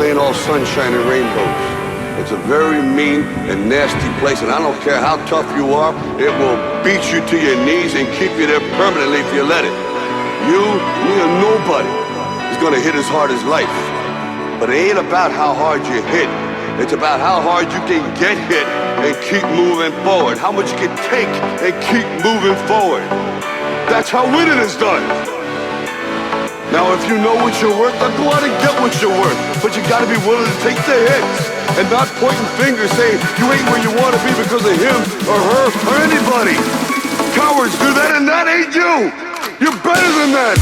Ain't all sunshine and rainbows. It's a very mean and nasty place, and I don't care how tough you are, it will beat you to your knees and keep you there permanently if you let it. You, me, or nobody is gonna hit as hard as life. But it ain't about how hard you hit. It's about how hard you can get hit and keep moving forward. How much you can take and keep moving forward. That's how winning is done. Now if you know what you're worth, then go out and get what you're worth. But you gotta be willing to take the hits and not pointing fingers saying you ain't where you wanna be because of him or her or anybody. Cowards do that and that ain't you. You're better than that.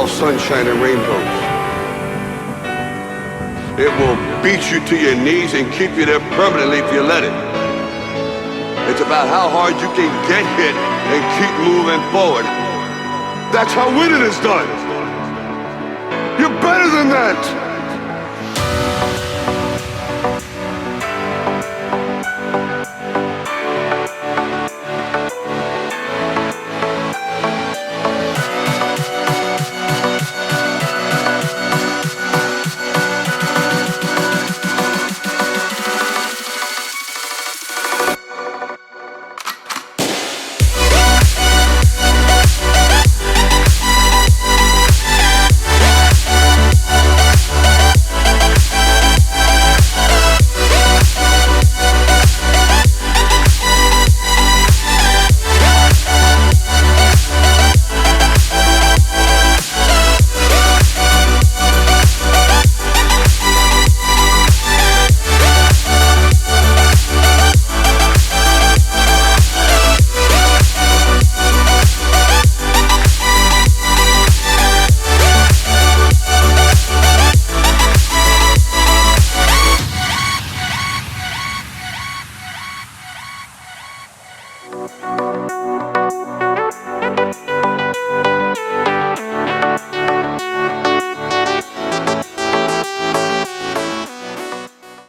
Sunshine and rainbows. It will beat you to your knees and keep you there permanently if you let it. It's about how hard you can get hit and keep moving forward. That's how winning is done. You're better than that.